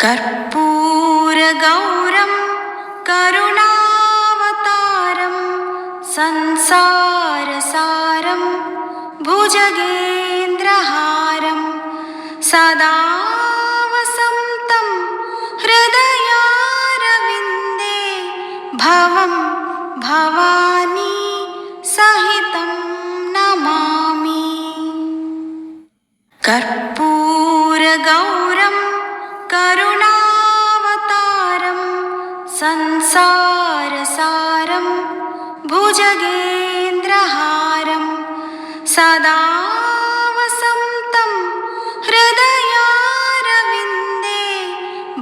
कर्पूरगौरं करुणावतारं संसारसारं भुजगेन्द्रहारं सदा वसन्तं हृदयारविन्दे भवं भवानी सहितं नमामि। कर्पूरगौरं करुणावतारं संसारसारं भुजगेन्द्रहारं सदा वसन्तं हृदयारविन्दे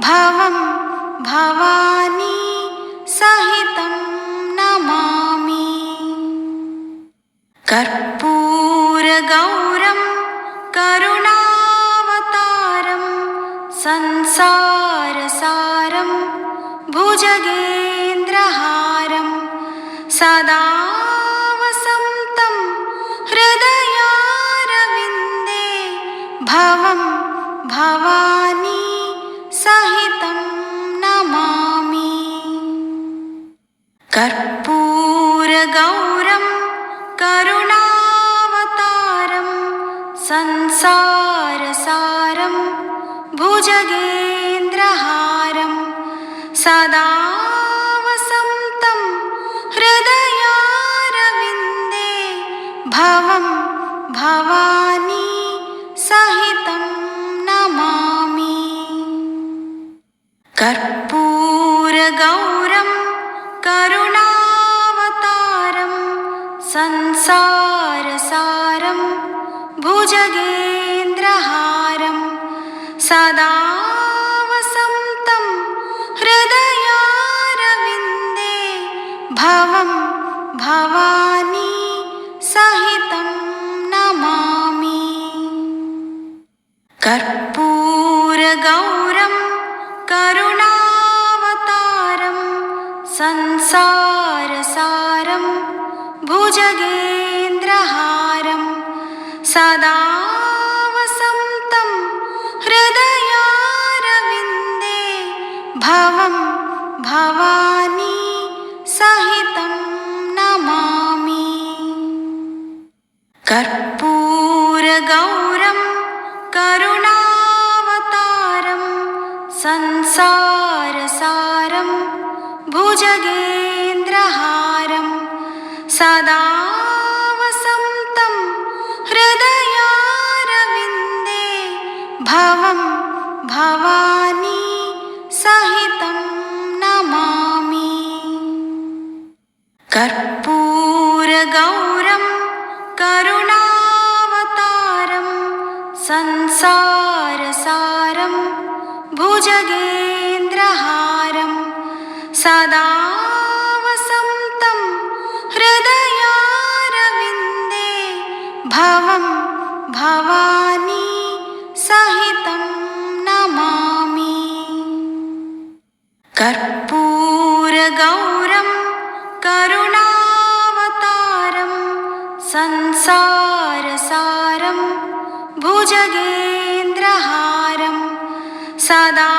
भवं भवानी सहितं नमामि। कर्पूरगौरं करुणावतारं संसारसारं भुजगेन्द्रहारं सदा वसन्तं हृदयारविन्दे भवं भवानी सहितं नमामि। कर्पूरगौरं करुणावतारं संसारसारं भुजगेन्द्रहारं सदा वसन्तं हृदयारविन्दे भवं भवानी सहितं नमामि। कर्पूरगौरं करुणावतारं संसारसारं भुजगेन्द्रहारं सदा वसन्तं हृदयारविन्दे भवं भवानी सहितं नमामि। कर्पूरगौरं करुणावतारं संसारसारं भुजगेन्द्रहारं सदा वसन्तं हृदयारविन्दे भवं भवानी सहितं नमामि। कर्पूरगौरं करुणावतारं संसारसारं भुजगेन्द्रहारं सदा वसन्तं हृदयारविन्दे भवं भवानी सहितं नमामि। कर्पूरगौरं करुणावतारं संसारसारं भुजगेन्द्रहारं सदा वसन्तं हृदयारविन्दे भवं भवानी सहितं नमामि। कर्पूरगौरं करुणावतारं संसारसारं भुजगेन्द्रहारं सदा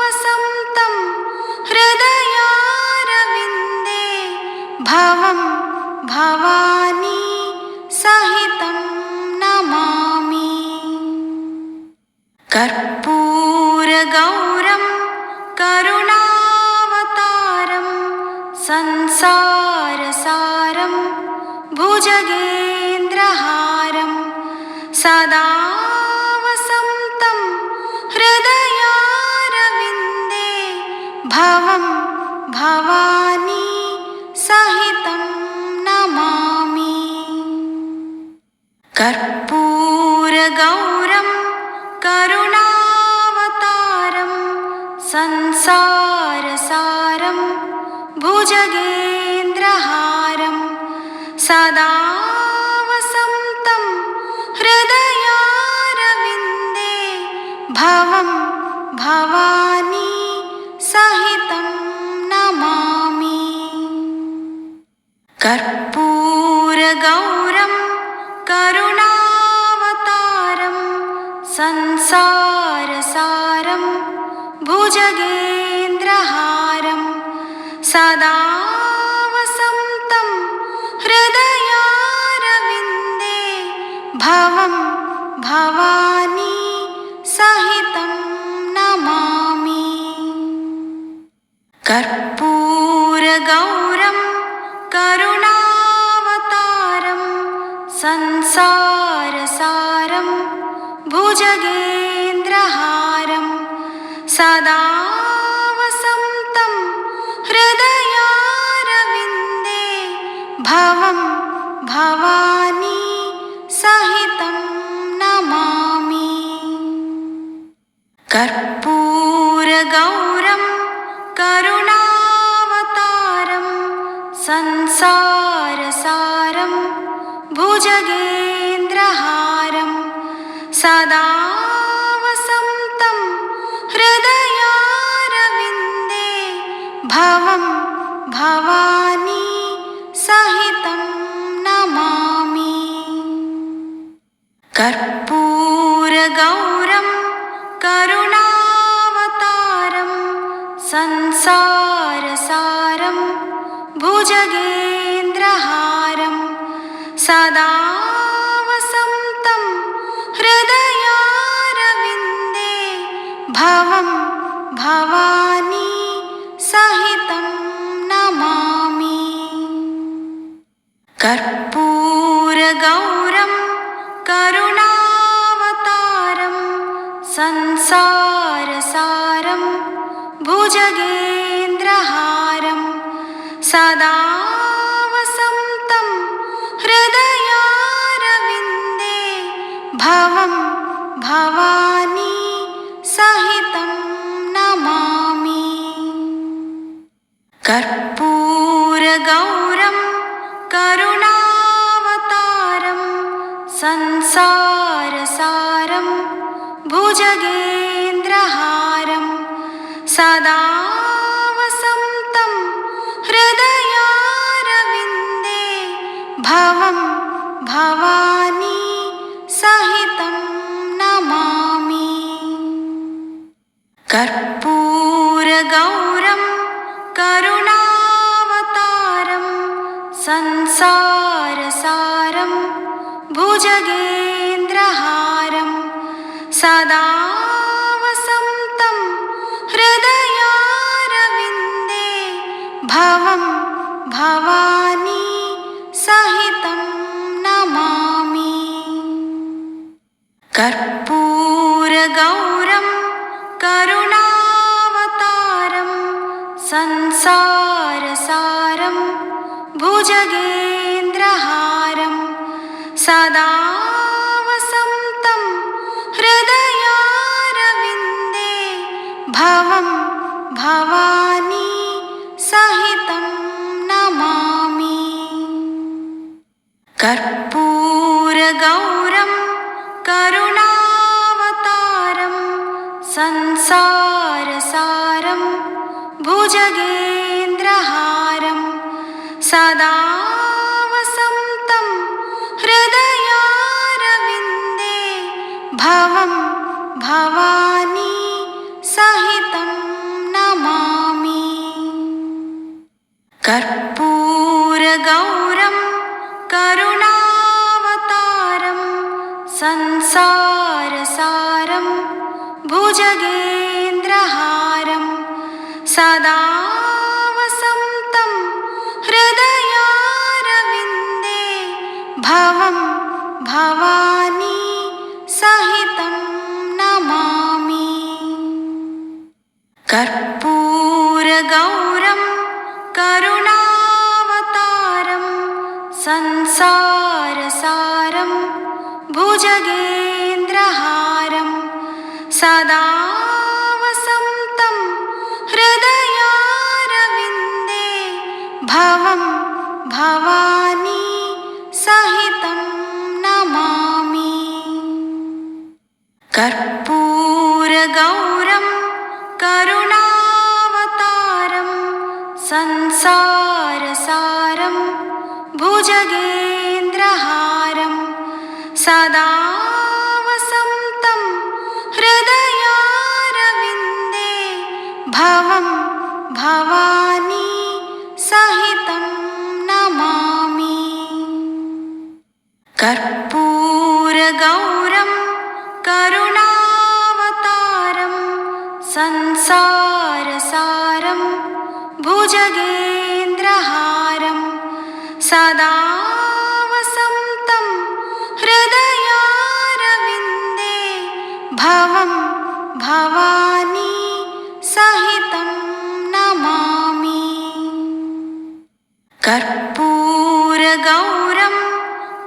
वसन्तं हृदयारविन्दे भवं भवानी सहितं नमामि। कर्पूरगौरं करुणावतारं संसारसारं भुजगेन्द्रहारं सदा वसन्तं हृदयारविन्दे भवं भवानी सहितं नमामि। कर्पूरगौरं करुणावतारं संसारसारं भुजगेन्द्रहारं सदा वसन्तं हृदयारविन्दे भवं भवानी सहितं नमामि। कर्पूरगौरं करुणावतारं संसारसारं भुजगेन्द्रहारं सदा वसन्तं हृदयारविन्दे भवं भवानी सहितं नमामि। कर्पूरगौरं करुणावतारं संसारसारं भुजगेन्द्रहारं सदा वसन्तं हृदयारविन्दे भवं भवानी सहितं नमामि। कर्पूरगौरं करुणावतारं संसारसारं भुजगेन्द्रहारं सदा वसन्तं हृदयारविन्दे भवं भवानी सहितं नमामि। कर्पूरगौरं करुणावतारं संसारसारं भुजगेन्द्रहारं सदा वसन्तं हृदयारविन्दे भवं भवानी सहितं नमामि। कर्पूरगौरं करुणावतारं संसारसारं भुजगेन्द्रहारं सदा वसन्तं हृदयारविन्दे भवं भवानी सहितं नमामि। कर्पूरगौरं करुणावतारं संसारसारं भुजगेन्द्रहारं सदा वसन्तं हृदयारविन्दे भवं भवानी सहितं नमामि। कर्पूरगौरं करुणावतारं संसारसारं भुजगेन्द्रहारं सदा वसन्तं हृदयारविन्दे भवं भवानी सहितं नमामि। कर्पूरगौरं करुणावतारं संसारसारं भुजगेन्द्रहारं सदा वसन्तं हृदयारविन्दे भवं भवानी सहितं नमामि। कर्पूरगौरं करुणावतारं संसारसारं भुजगेन्द्रहारं सदा वसन्तं हृदयारविन्दे भवं भवानी सहितं नमामि। कर्पूरगौरं करुणावतारं संसारसारं भुजगेन्द्रहारं सदा वसन्तं हृदयारविन्दे भवं भवानी सहितं नमामि। कर्पूरगौरं करुणावतारं संसारसारं भुजगेन्द्रहारं सदा वसन्तं हृदयारविन्दे भवं भवानी सहितं नमामि। कर्पूरगौरं करुणावतारं संसारसारं भुजगेन्द्रहारं सदा वसन्तं हृदयारविन्दे भवं भवानी सहितं नमामि। कर्पूरगौरं करुणावतारं संसारसारं भुजगेन्द्रहारं सदा वसन्तं हृदयारविन्दे भवं भवानी सहितं नमामि। कर्पूरगौरं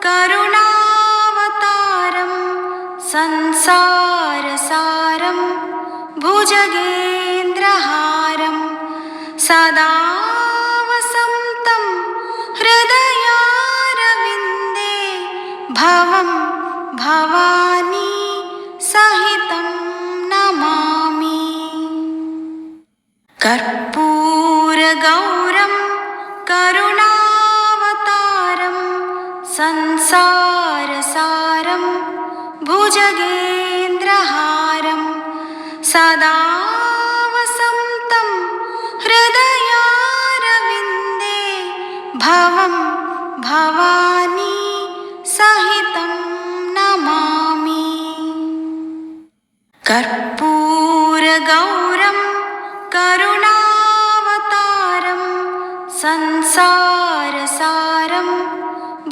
करुणावतारं संसारसारं भुजगेन्द्रहारं सदा वसन्तं हृदयारविन्दे भवं भवानी सहितं नमामि। कर्पूरगौरं करुणावतारं संसारसारं भुजगेन्द्रहारं सदा वसन्तं हृदयारविन्दे भवं भवानी सहितं नमामि। कर्पूरगौरं करुणावतारं संसारसारं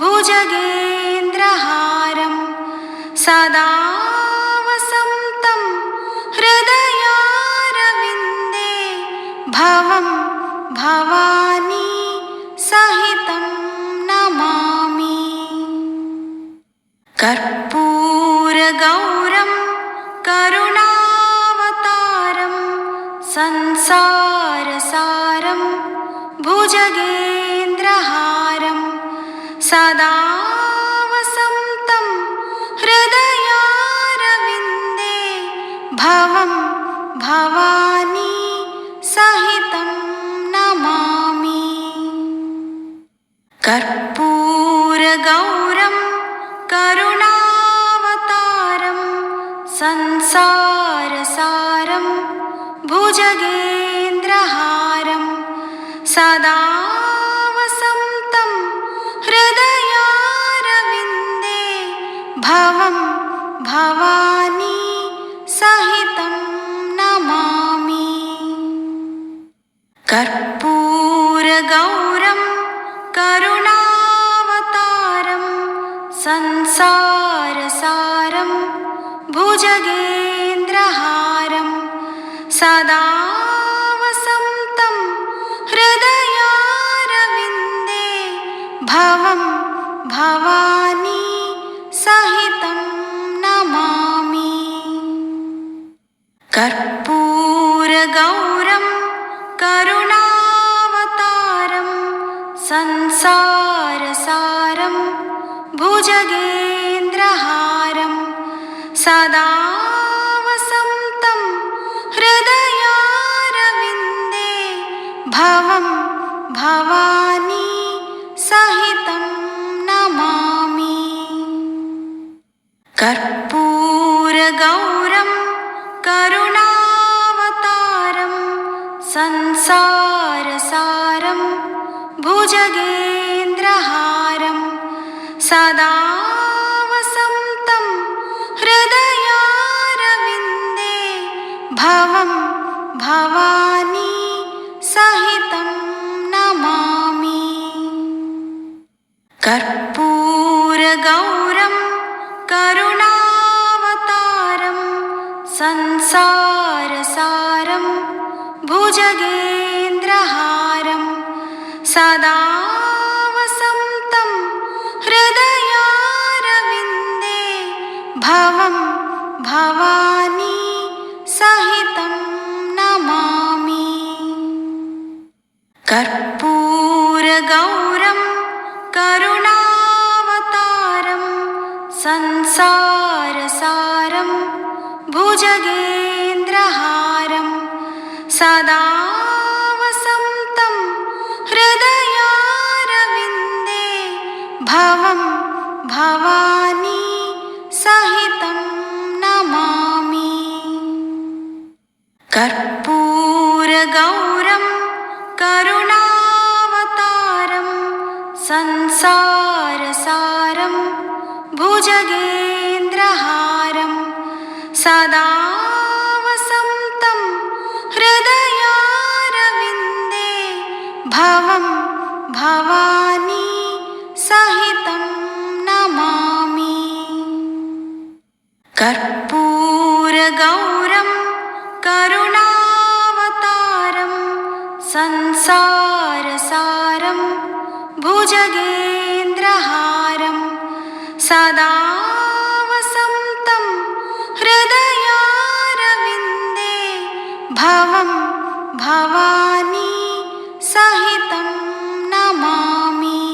भुजगेन्द्रहारं सदा वसन्तं हृदयारविन्दे भवं भवानी सहितं नमामि। कर्पूरगौरं करुणावतारं संसारसारं भुजगेन्द्रहारं सदा वसन्तं हृदयारविन्दे भवं भवानी सहितं नमामि। कर्पूरगौरं करुणावतारं संसारसारं भुजगेन्द्रहारं सदा वसन्तं हृदयारविन्दे भवं भवानी सहितं नमामि। कर्पूरगौरं करुणावतारं संसारसारं भुजगेन्द्रहारं सदा वसन्तं हृदयारविन्दे भवं भवानी सहितं नमामि। कर्पूरगौरं करुणावतारं संसारसारं भुजगेन्द्रहारं सदा वसन्तं हृदयारविन्दे भवं भवानी सहितं नमामि। कर्पूरगौरं करुणावतारं संसारसारं भुजगेन्द्रहारं सदा वसन्तं हृदयारविन्दे भवं भवानी सहितं नमामि। कर्पूरगौरं करुणावतारं संसारसारं भुजगेन्द्रहारं सदा वसन्तं हृदयारविन्दे भवं भवानी सहितं नमामि। कर्पूरगौरं करुणावतारं संसारसारं भुजगेन्द्रहारं सदा वसन्तं हृदयारविन्दे भवं भवानी सहितं नमामि। कर्पूरगौरं भुजगेन्द्रहारं सदा वसन्तं हृदयारविन्दे भवं भवानी सहितं नमामि। कर्पूरगौरं करुणावतारं संसारसारं भुजगेन्द्रहारं सदा वसन्तं हृदयारविन्दे भवं भवानी सहितं नमामि।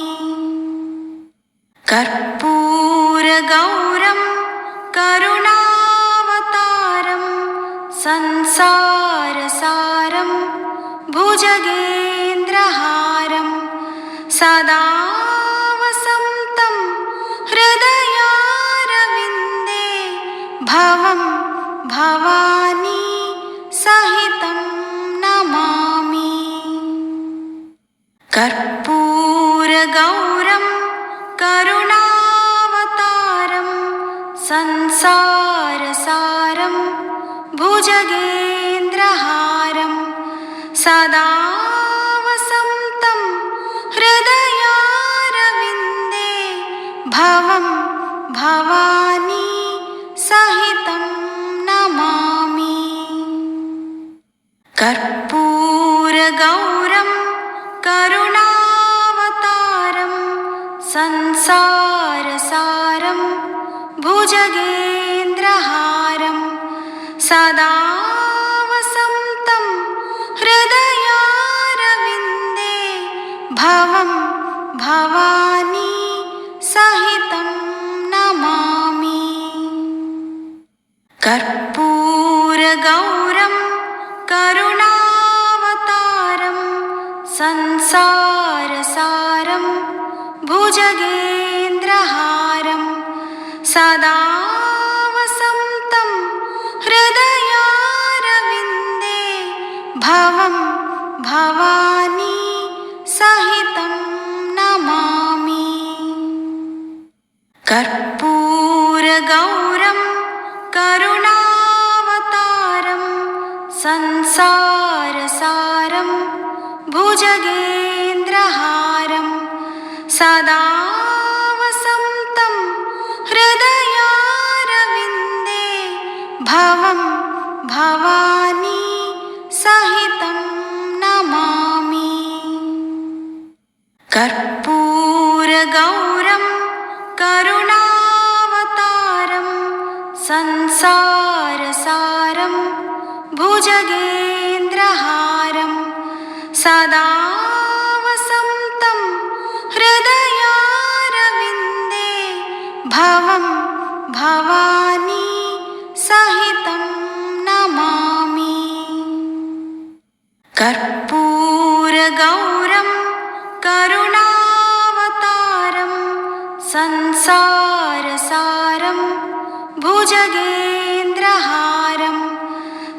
कर्पूरगौरं करुणावतारं संसारसारं भुजगेन्द्रहारं सदा वसन्तं हृदयारविन्दे भवं भवानी सहितं नमामि। कर्पूरगौरं करुणावतारं संसारसारं भुजगेन्द्रहारं सदा वसन्तं हृदयारविन्दे भवं भवानी सहितं नमामि। कर्पूरगौरं करुणावतारं संसारसारं भुजगेन्द्रहारं सदा वसन्तं हृदयारविन्दे भवं भवानी सहितं नमामि। कर्पूरगौरं करुणावतारं संसारसारं भुजगेन्द्रहारं सदा वसन्तं हृदयारविन्दे भवं भवानी सहितं नमामि। कर्पूरगौरं करुणावतारं संसारसारं भुजगेन्द्रहारं सदा वसन्तं हृदयारविन्दे भवं भवानी सहितं नमामि। कर्पूरगौरं करुणावतारं संसारसारं भुजगेन्द्रहारं सदा वसन्तं हृदयारविन्दे भवं भवानी सहितं नमामि। कर्पूरगौरं करुणावतारं संसारसारं भुजगेन्द्रहारं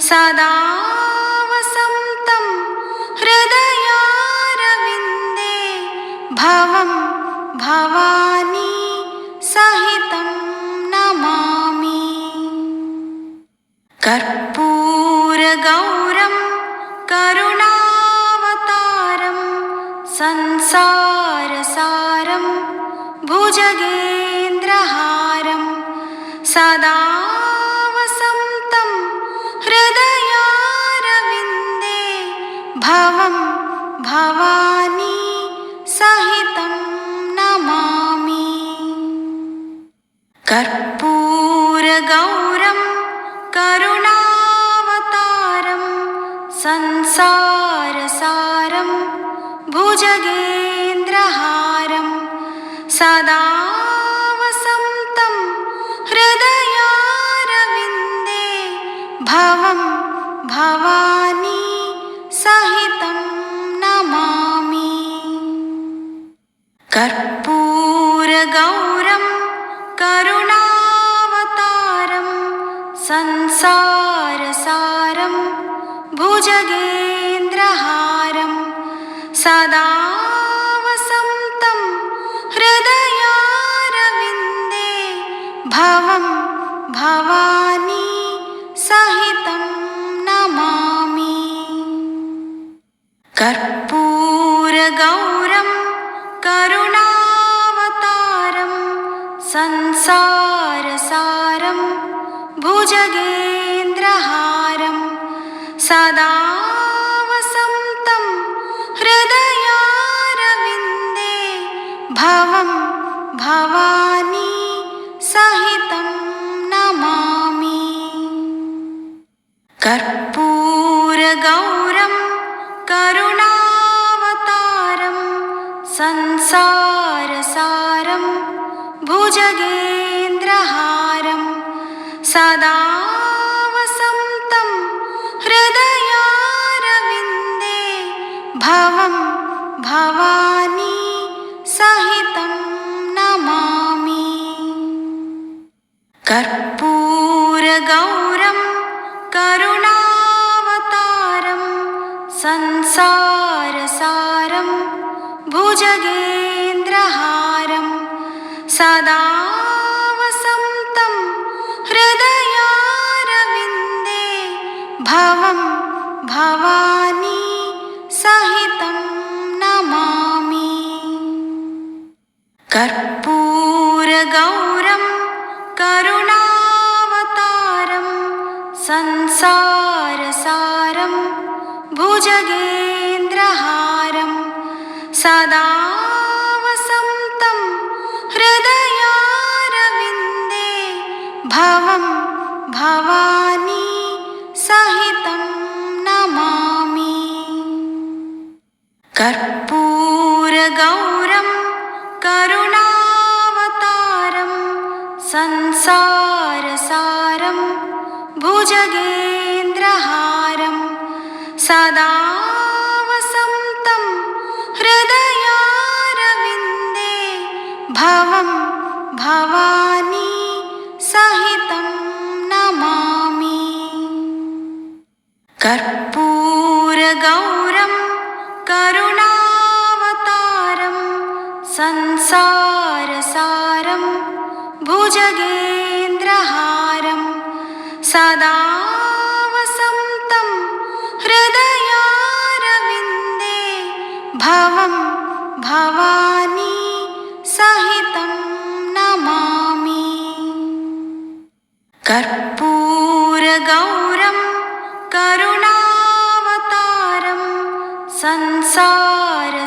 सदा वसन्तं हृदयारविन्दे भवं भवानी सहितं नमामि। कर्पूरगौरं करुणावतारं संसारसारं भुजगेन्द्रहारं सदा वसन्तं हृदयारविन्दे भवं भवानी सहितं नमामि। कर्पूरगौरं करुणावतारं संसारसारं भुजगेन्द्रहारं सदा वसन्तं हृदयारविन्दे भवं भवानी सहितं नमामि। कर्पूरगौरं करुणावतारं संसारसारं भुजगेन्द्रहारं सदा वसन्तं हृदयारविन्दे भवानी सहितं नमामि। कर्पूरगौरं करुणावतारं संसारसारं भुजगेन्द्रहारं सदा वसन्तं हृदयारविन्दे भवं भवानी सहितं नमामि। कर्पूरगौरं करुणावतारं संसारसारं भुजगेन्द्रहारं सदा वसन्तं हृदयारविन्दे भवं भवानी सहितं नमामि। कर्पूरगौरं करुणावतारं संसारसारं भुजगेन्द्रहारं सदा वसन्तं हृदयारविन्दे भवं भवानी सहितं नमामि। कर्पूरगौरं करुणावतारं संसारसारं भुजगेन्द्रहारं सदा वसन्तं हृदयारविन्दे भवं भवानी सहितं नमामि। कर्पूरगौरं करुणावतारं संसारसारं भुजगेन्द्रहारं सदा वसन्तं हृदयारविन्दे भवं भवानी सहितं नमामि। कर्पूरगौरं करुणावतारं संसारसारं भुजगेन्द्रहारं सदा वसन्तं हृदयारविन्दे भवं भवानी सहितं नमामि। कर्पूरगौरं करुणावतारं संसारसारं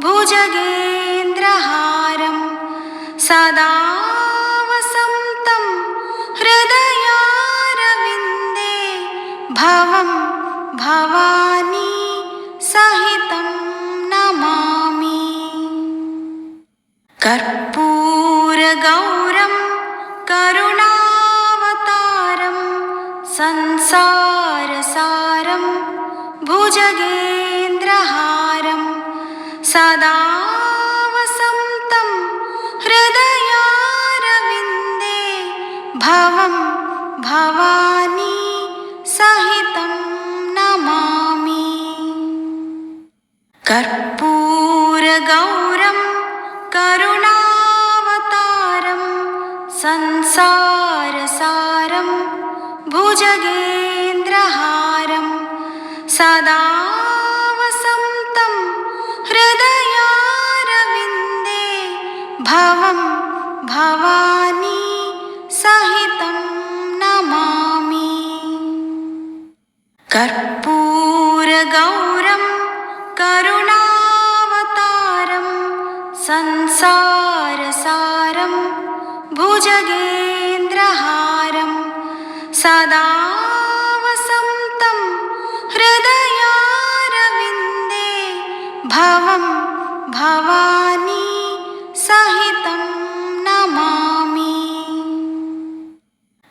भुजगेन्द्रहारं सदा वसन्तं हृदयारविन्दे भवं भवानी सहितं नमामि। कर्पूरगौरं करुणावतारं संसारसारं भुजगेन्द्रहारं सदा वसन्तं हृदयारविन्दे भवं भवानी सहितं नमामि। कर्पूरगौरं करुणावतारं संसारसारं भुजगेन्द्रहारं सदा वसन्तं हृदयारविन्दे भवं भवानी सहितं नमामि। कर्पूरगौरं करुणावतारं संसारसारं भुजगेन्द्रहारं सदा वसन्तं हृदयारविन्दे भवं भवानी सहितं नमामि।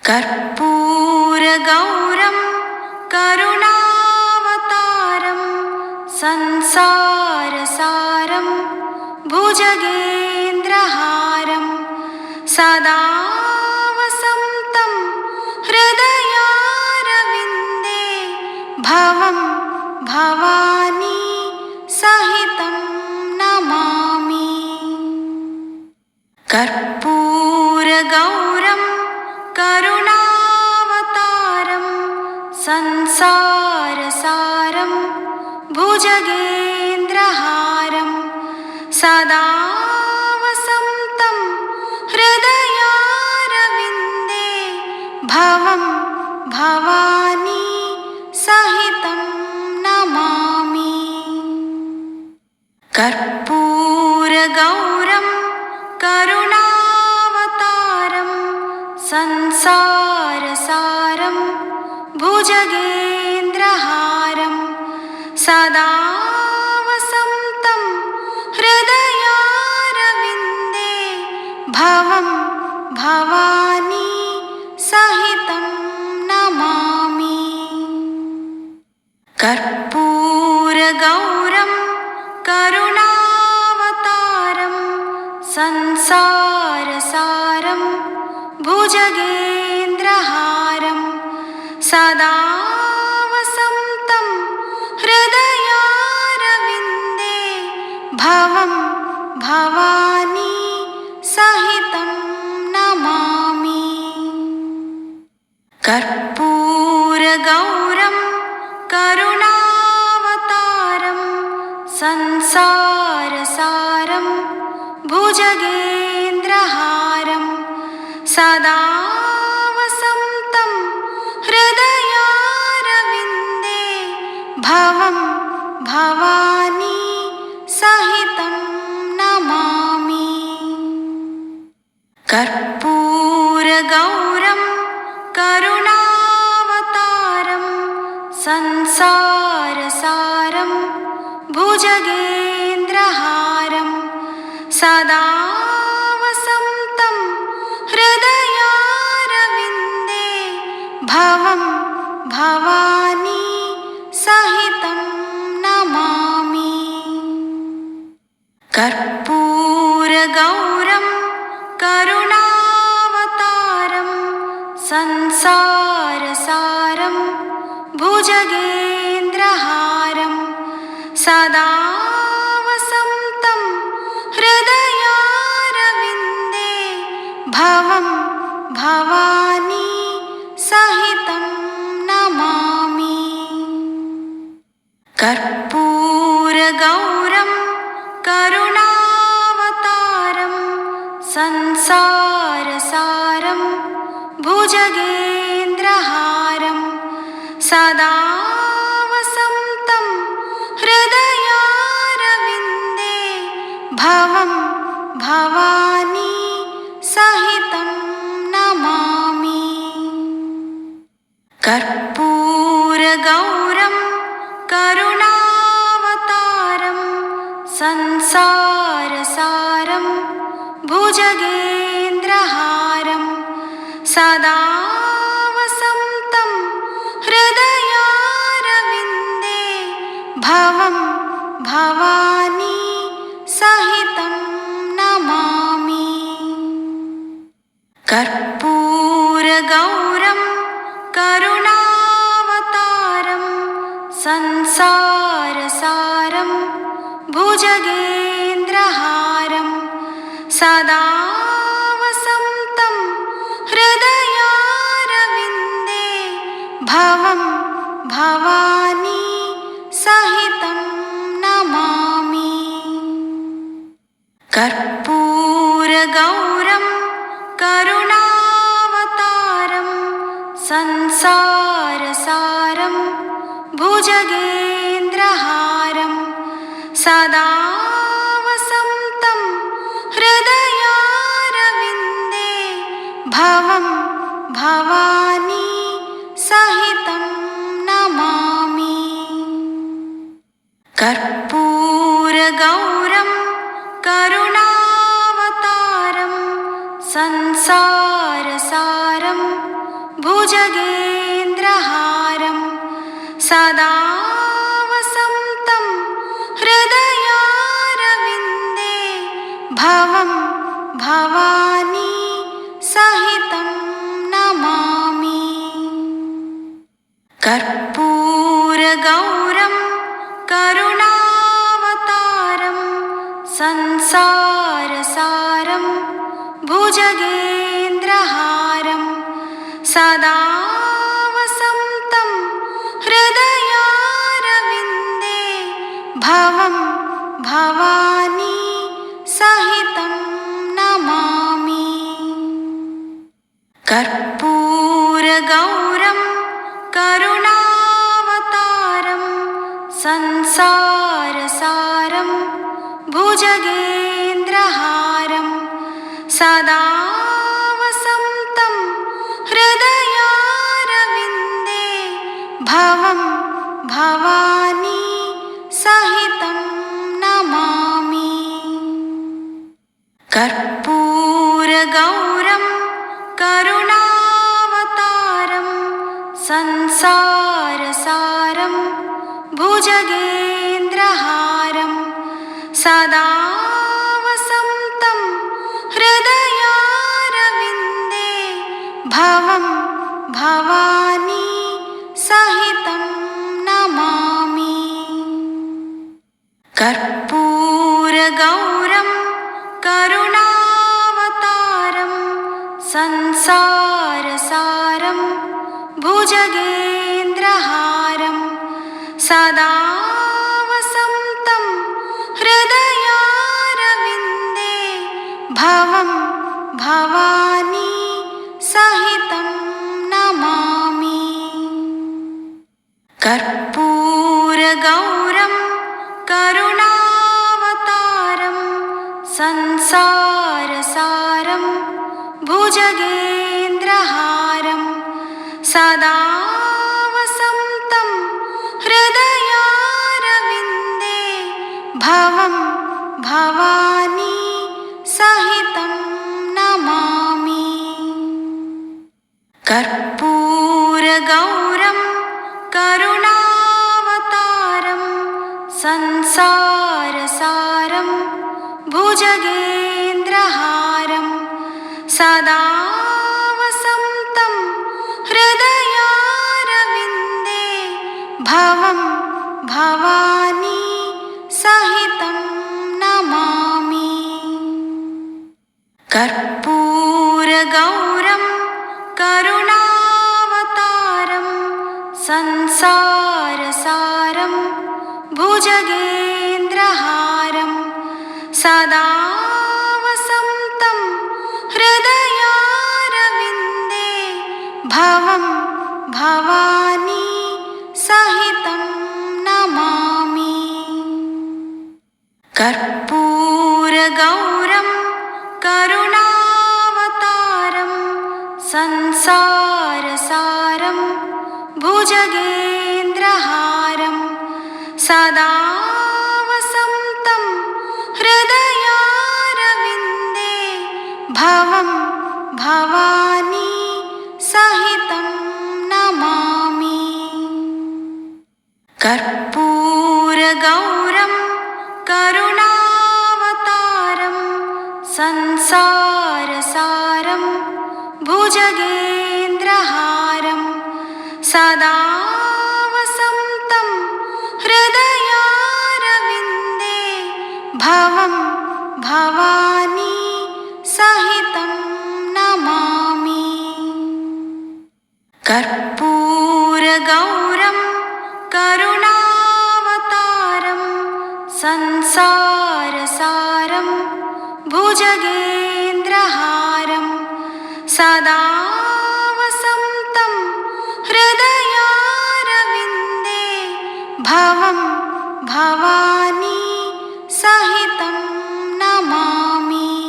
कर्पूरगौरं करुणावतारं संसारसारं भुजगेन्द्रहारं सदा वसन्तं हृदयारविन्दे भवं भवानी सहितं नमामि। कर्पूरगौरं करुणावतारं संसारसारं भुजगेन्द्रहारं सदा वसन्तं हृदयारविन्दे भवं भवानी सहितं नमामि। कर्पूरगौरं करुणावतारं संसारसारं भुजगेन्द्रहारं सदा वसन्तं हृदयारविन्दे भवं भवानी सहितं नमामि। कर्पूरगौरं करुणावतारं संसारसारं भुजगेन्द्रहारं सदा वसन्तं हृदयारविन्दे भवं भवानी सहितं नमामि। कर्पूरगौरं करुणावतारं संसारसारं भुजगेन्द्रहारं सदा वसन्तं हृदयारविन्दे भवं भवानी सहितं नमामि। कर्पूरगौरं करुणावतारं संसारसारं भुजगेन्द्रहारं सदा वसन्तं हृदयारविन्दे भवं भवानी सहितं नमामि। कर्पूरगौरं करुणावतारं संसारसारं भुजगेन्द्रहारं सदा वसन्तं हृदयारविन्दे भवं भवानी सहितं नमामि। कर्पूरगौरं करुणावतारं संसारसारं भुजगेन्द्रहारं सदा वसन्तं हृदयारविन्दे भवं भवानी सहितं नमामि। कर्पूरगौरं करुणावतारं संसारसारं भुजगेन्द्रहारं सदा वसन्तं हृदयारविन्दे भवं भवानी सहितं नमामि। कर्पूरगौरं करुणावतारं संसारसारं भुजगेन्द्रहारं सदा वसन्तं हृदयारविन्दे भवं भवानी सहितं नमामि। कर्पूरगौरं करुणावतारं संसारसारं भुजगेन्द्रहारं सदा वसन्तं हृदयारविन्दे भवं भवानी सहितं नमामि। कर्पूरगौरं करुणावतारं संसारसारं भुजगेन्द्रहारं सदा वसन्तं हृदयारविन्दे भवं भवानी सहितं नमामि। कर्पूरगौरं करुणावतारं संसारसारं भुजगेन्द्रहारं सदा वसन्तं हृदयारविन्दे भवं भवानी सहितं नमामि। कर्पूरगौरं करुणावतारं संसारसारं भुजगेन्द्रहारं सदा वसन्तं हृदयारविन्दे भवं भवानी सहितं नमामि। कर्पूरगौरं करुणावतारं संसारसारं भुजगेन्द्रहारं सदा वसन्तं हृदयारविन्दे भवं भवानी सहितं नमामि। कर्पूरगौरं करुणावतारं संसारसारं भुजगेन्द्रहारं सदा वसन्तं हृदयारविन्दे भवं भवानी सहितं नमामि। कर्पूरगौरं करुणावतारं संसारसारं भुजगेन्द्रहारं सदा वसन्तं हृदयारविन्दे भवं भवानी सहितं नमामि। कर्पूरगौरं करुणावतारं संसारसारं भुजगेन्द्रहारं सदा वसन्तं हृदयारविन्दे भवं भवानी सहितं नमामि। कर्पूरगौरं करुणावतारं संसारसारं भुजगेन्द्रहारं सदा वसन्तं हृदयारविन्दे भवं भवानी सहितं नमामि। कर्पूरगौरं करुणावतारं संसारसारं भुजगेन्द्रहारं सदा वसन्तं हृदयारविन्दे भवं भवानी सहितं नमामि। कर्पूरगौरं करुणावतारं संसारसारं भुजगेन्द्रहारं सदा वसन्तं हृदयारविन्दे भवं भवानी सहितं नमामि। कर्पूरगौरं करुणावतारं संसारसारं भुजगेन्द्रहारं सदा वसन्तं हृदयारविन्दे भवं भवानी सहितं नमामि।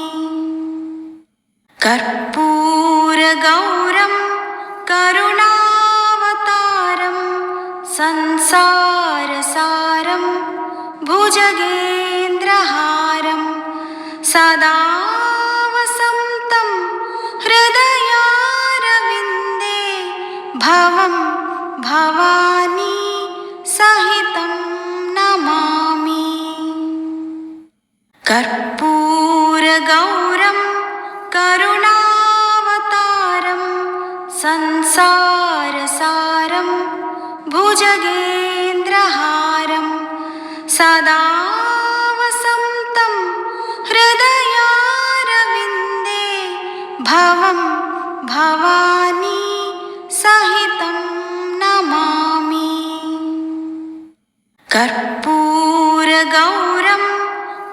कर्पूरगौरं करुणावतारं संसारसारं भुजगेन्द्रहारं सदा वसन्तं हृदयारविन्दे भवं भवानी सहितं नमामि। कर्पूरगौरं करुणावतारं संसारसारं भुजगेन्द्रहारं सदा वसन्तं हृदयारविन्दे भवं भवानी कर्पूरगौरं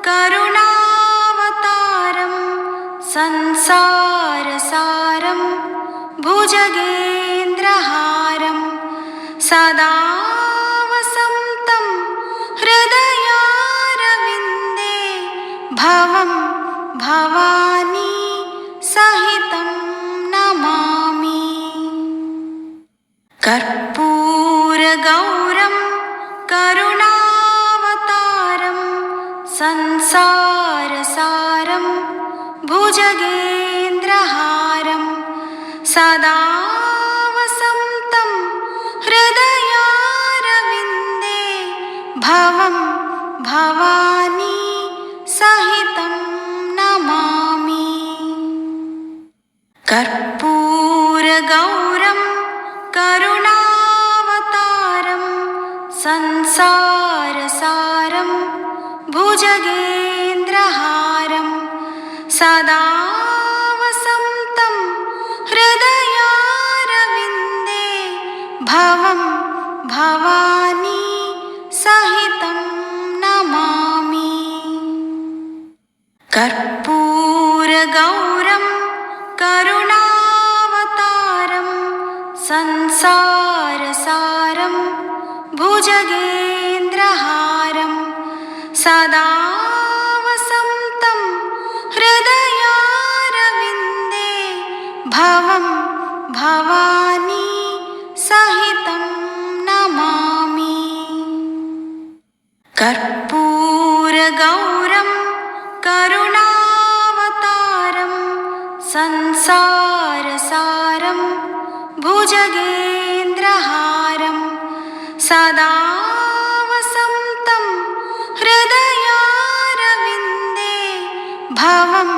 करुणावतारं संसारसारं भुजगेन्द्रहारं सदा वसन्तं हृदयारविन्दे भवं भवानी सहितं नमामि। कर्पूरगौरं करुणावतारं संसारसारं भुजगेन्द्रहारं सदा वसन्तं हृदयारविन्दे भवं भवानी सहितं नमामि। कर्पूरगौरं करुणावतारं संसारसारं भुजगेन्द्रहारं सदा वसन्तं हृदयारविन्दे भवं भवानी सहितं नमामि। कर्पूरगौरं करुणावतारं संसारसारं भुजगेन्द्रहारं सदा वसन्तं हृदयारविन्दे भवं भवानी सहितं नमामि। कर्पूरगौरं करुणावतारं संसारसारं भुजगेन्द्रहारं सदा वसन्तं हृदयारविन्दे भवं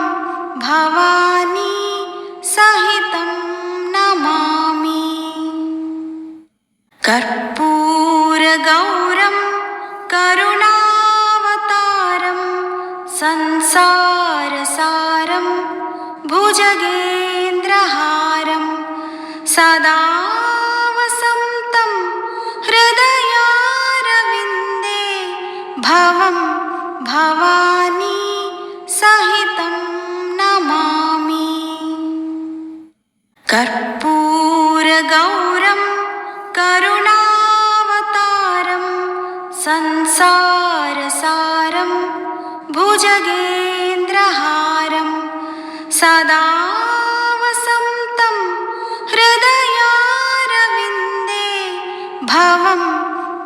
भवानी सहितं नमामि। कर्पूरगौरं करुणावतारं संसारसारं भुजगेन्द्रहारं सदा वसन्तं हृदयारविन्दे भवं भवानी सहितं नमामि। कर्पूरगौरं करुणावतारं संसारसारं भुजगेन्द्रहारं सदा वसन्तं हृदयारविन्दे भवं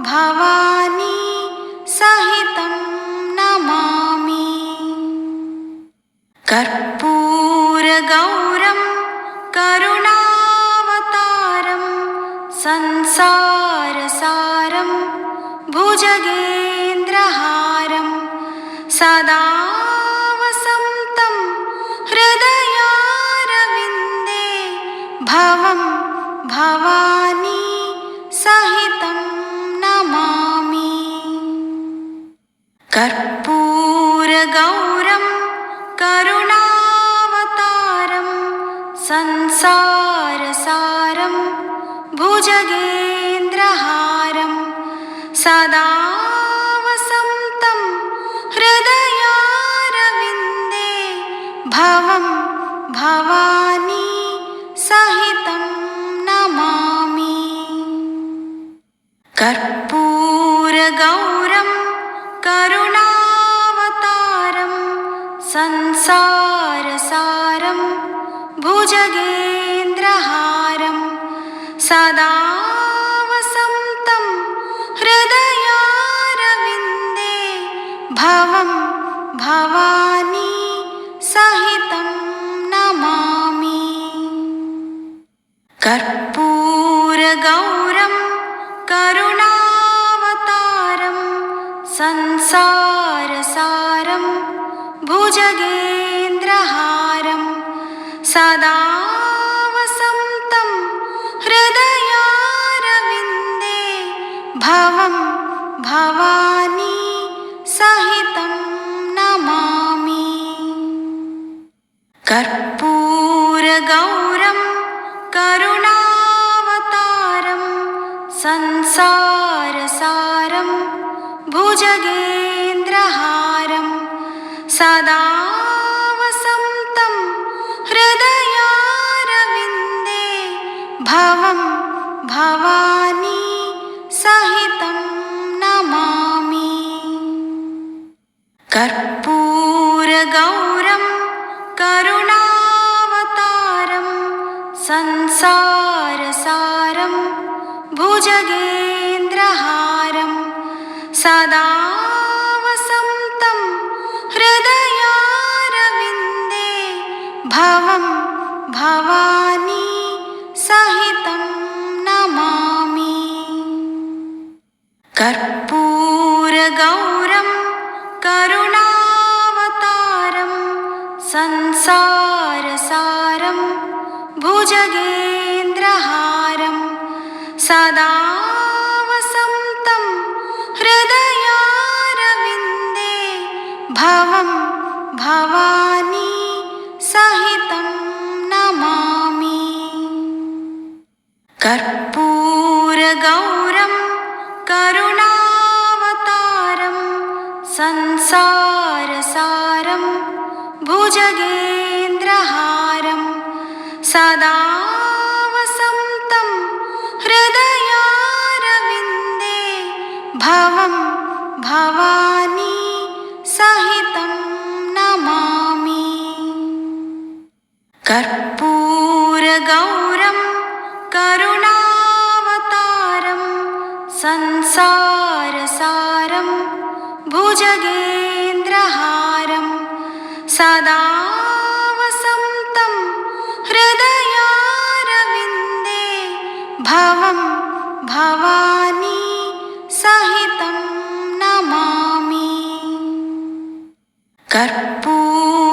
भवानी सहितं नमामि। कर्पूरगौरं करुणावतारं संसारसारं भुजगेन्द्रहारं सदा वसन्तं हृदयारविन्दे भवं भवानी सहितं नमामि। कर्पूरगौरं करुणावतारं संसारसारं भुजगेन्द्रहारं सदा वसन्तं हृदयारविन्दे भवं भवानी सहितं नमामि। कर्पूरगौरं करुणावतारं संसारसारं भुजगेन्द्रहारं सदा वसन्तं हृदयारविन्दे भवं भवानी सहितं नमामि। कर्पूरगौरं करुणावतारं संसारसारं भुजगेन्द्रहारं सदा वसन्तं हृदयारविन्दे भवं भवानी सहितं नमामि। कर्पूरगौरं करुणावतारं संसारसारं भुजगेन्द्रहारं सदा वसन्तं हृदयारविन्दे भवं भवानी सहितं नमामि। कर्पूरगौरं करुणावतारं संसारसारं भुजगेन्द्रहारं सदा वसन्तं हृदयारविन्दे भवं भवानी सहितं नमामि। कर्पूरगौरं करुणावतारं संसारसारं भुजगेन्द्रहारं सदा वसन्तं हृदयारविन्दे भवं भवानी सहितं नमामि। कर्पूरगौरं करुणावतारं संसारसारं भुजगेन्द्रहारं सदा वसन्तं हृदयारविन्दे भवं भवानी सहितं नमामि। कर्पूरगौरं करुणावतारं संसारसारं भुजगेन्द्रहारं सदा वसन्तं हृदयारविन्दे भवं भवानी सहितं नमामि। कर्पूरगौरं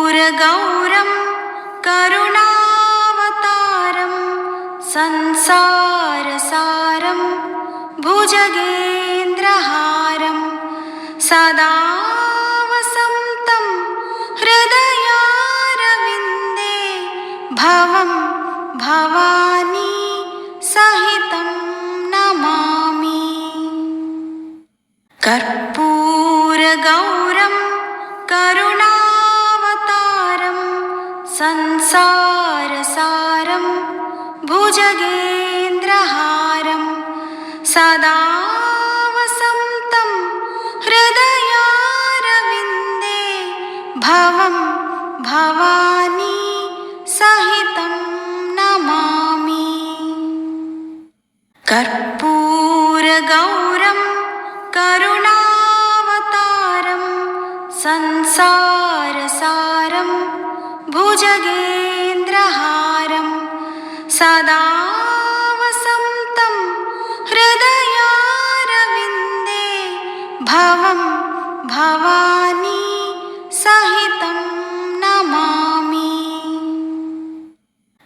करुणावतारं संसारसारं भुजगेन्द्रहारं सदा वसन्तं हृदयारविन्दे भवं भवानी सहितं नमामि। कर्पूरगौरं करुणावतारं संसारसारं भुजगेन्द्रहारं सदा वसन्तं हृदयारविन्दे भवं भवानी सहितं नमामि। कर्पूरगौरं करुणावतारं संसारसारं भुजगेन्द्रहारं सदा वसन्तं हृदयारविन्दे भवं भवानी सहितं नमामि।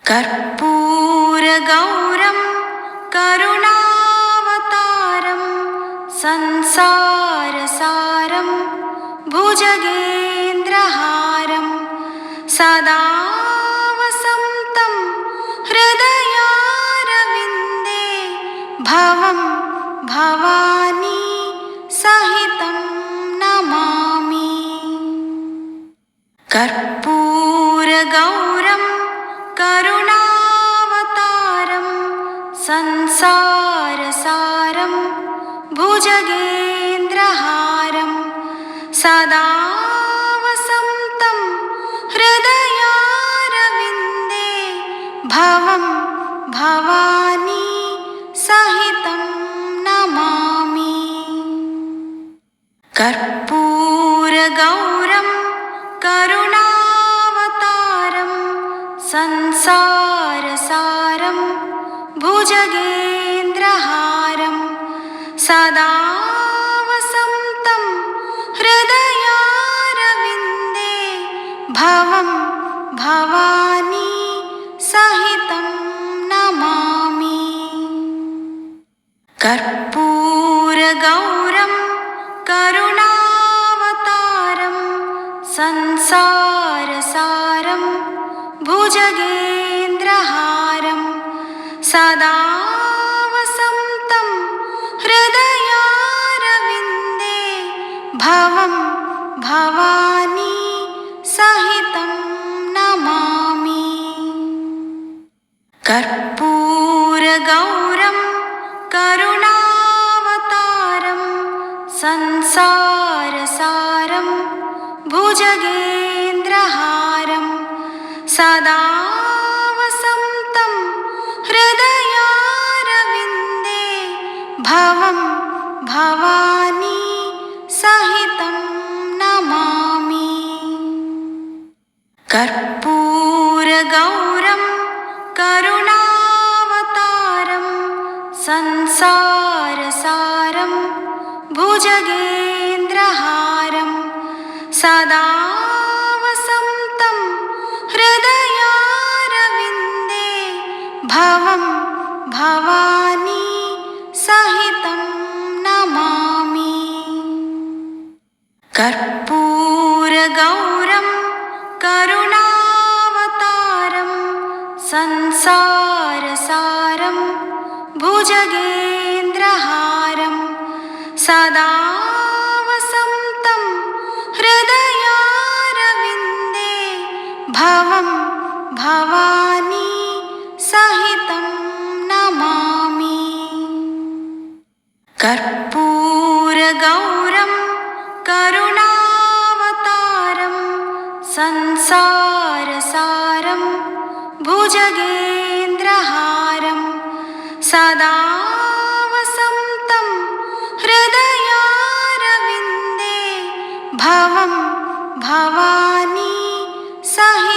कर्पूरगौरं करुणावतारं संसारसारं भुजगेन्द्रहारं सदा वसन्तं हृदयारविन्दे भवं भवानी सहितं नमामि। कर्पूरगौरं करुणावतारं संसारसारं भुजगेन्द्रहारं सदा वसन्तं हृदयारविन्दे भवं भवानी सहितं नमामि। कर्पूरगौरं करुणावतारं संसारसारं भुजगेन्द्रहारं सदा वसन्तं हृदयारविन्दे भवं भवानी सहितं नमामि। कर्पूरगौरं करुणावतारं संसारसारं भुजगेन्द्रहारं सदा वसन्तं हृदयारविन्दे संसारसारं भुजगेन्द्रहारं सदा वसन्तं हृदयारविन्दे भवं भवानी सहितं नमामि। कर्पूरगौरं करुणावतारं संसारसारं भुजगेन्द्रहारं सदा वसन्तं हृदयारविन्दे भवं भवानी सहितं नमामि। कर्पूरगौरं करुणावतारं संसारसारं भुजगेन्द्रहारं सदा वसन्तं हृदयारविन्दे भवं भवानी सहितं नमामि। कर्पूरगौरं करुणावतारं संसारसारं भुजगेन्द्रहारं सदा वसन्तं हृदयारविन्दे भवं भवानी सहितं